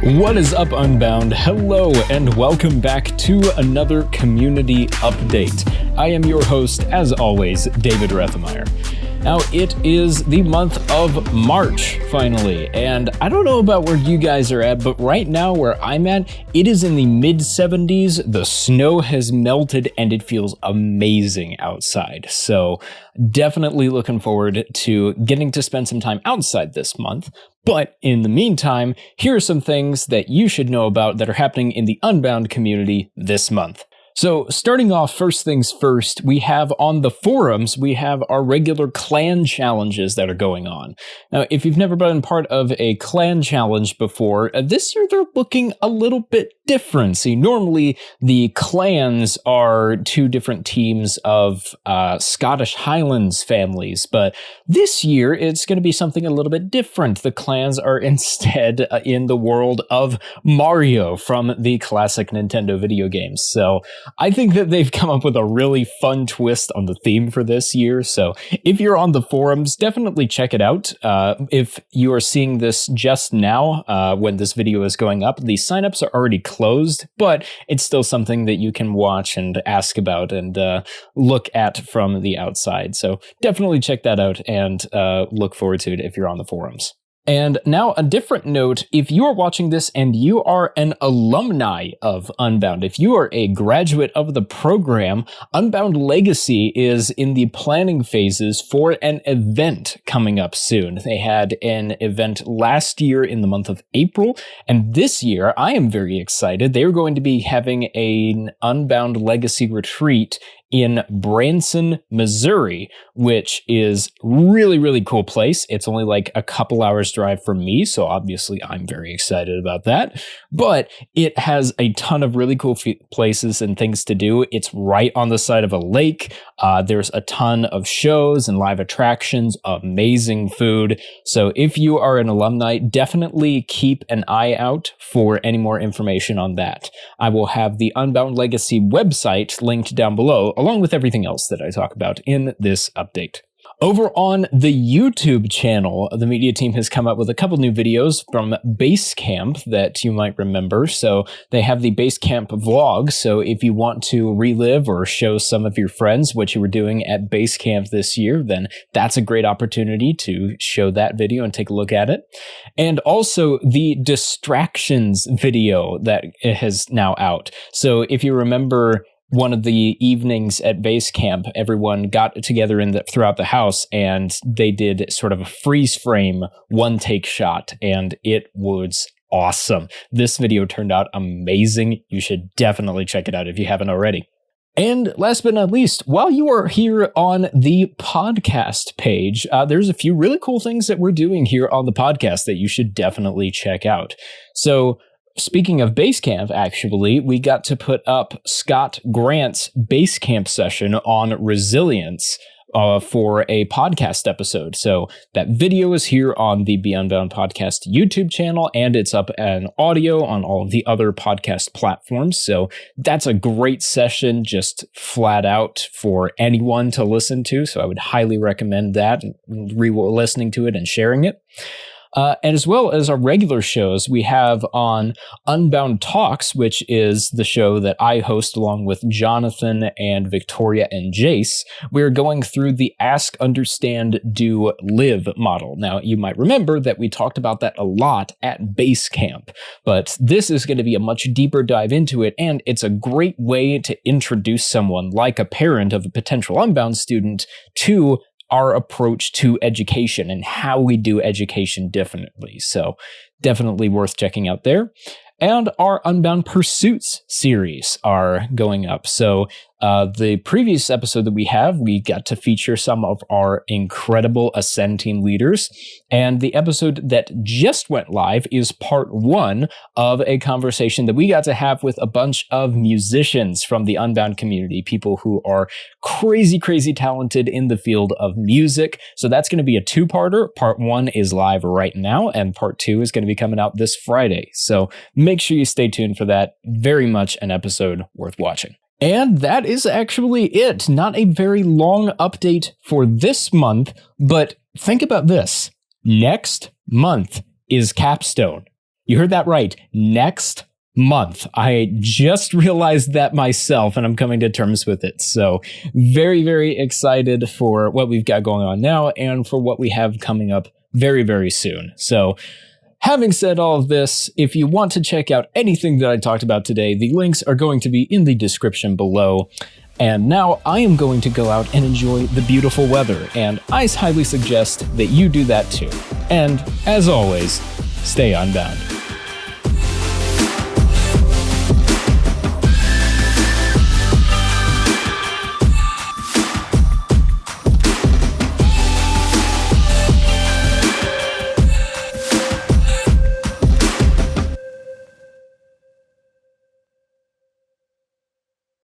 What is up, Unbound? Hello, and welcome back to another community update. I am your host, as always, David Rethemeyer. Now, it is the month of March, finally, and I don't know about where you guys are at, but right now where I'm at, it is in the mid-70s, the snow has melted, and it feels amazing outside. So, definitely looking forward to getting to spend some time outside this month. But in the meantime, here are some things that you should know about that are happening in the Unbound community this month. So starting off, first things first, we have on the forums, we have our regular clan challenges that are going on. Now, if you've never been part of a clan challenge before, this year they're looking a little bit different. See, normally the clans are two different teams of Scottish Highlands families, but this year it's going to be something a little bit different. The clans are instead in the world of Mario from the classic Nintendo video games. So I think that they've come up with a really fun twist on the theme for this year. So if you're on the forums, definitely check it out. If you are seeing this just now, when this video is going up, the signups are already closed, but it's still something that you can watch and ask about and look at from the outside. So definitely check that out and look forward to it if you're on the forums. And now a different note, if you are watching this and you are an alumni of Unbound, if you are a graduate of the program, Unbound Legacy is in the planning phases for an event coming up soon. They had an event last year in the month of April, and this year, I am very excited, they are going to be having an Unbound Legacy retreat in Branson, Missouri, which is really, really cool place. It's only like a couple hours drive from me, so obviously I'm very excited about that. But it has a ton of really cool places and things to do. It's right on the side of a lake. There's a ton of shows and live attractions, amazing food. So if you are an alumni, definitely keep an eye out for any more information on that. I will have the Unbound Legacy website linked down below, along with everything else that I talk about in this update. Over on the YouTube channel, the media team has come up with a couple new videos from Basecamp that you might remember. So they have the Basecamp vlog. So if you want to relive or show some of your friends what you were doing at Basecamp this year, then that's a great opportunity to show that video and take a look at it. And also the distractions video that is now out. So if you remember, one of the evenings at Basecamp, everyone got together throughout the house and they did sort of a freeze frame one take shot, and it was awesome. This video turned out amazing. You should definitely check it out if you haven't already. And last but not least, while you are here on the podcast page, there's a few really cool things that we're doing here on the podcast that you should definitely check out. So, speaking of Basecamp, actually, we got to put up Scott Grant's Basecamp session on resilience for a podcast episode. So that video is here on the Be Unbound podcast YouTube channel, and it's up in audio on all of the other podcast platforms. So that's a great session, just flat out for anyone to listen to. So I would highly recommend that, listening to it and sharing it. And as well as our regular shows, we have on Unbound Talks, which is the show that I host along with Jonathan and Victoria and Jace. We're going through the Ask, Understand, Do, Live model. Now, you might remember that we talked about that a lot at Basecamp, but this is going to be a much deeper dive into it, and it's a great way to introduce someone like a parent of a potential Unbound student to our approach to education and how we do education differently. So definitely worth checking out there. And our Unbound Pursuits series are going up. So the previous episode that we got to feature some of our incredible Ascend team leaders. And the episode that just went live is part 1 of a conversation that we got to have with a bunch of musicians from the Unbound community, people who are crazy, crazy talented in the field of music. So that's going to be a 2-parter. Part 1 is live right now, and part 2 is going to be coming out this Friday. So make sure you stay tuned for that. Very much an episode worth watching. And that is actually it. Not a very long update for this month, but think about this. Next month is Capstone. You heard that right. Next month. I just realized that myself, and I'm coming to terms with it. So very, very excited for what we've got going on now and for what we have coming up very, very soon. So having said all of this, if you want to check out anything that I talked about today, the links are going to be in the description below. And now I am going to go out and enjoy the beautiful weather, and I highly suggest that you do that too. And as always, stay unbound.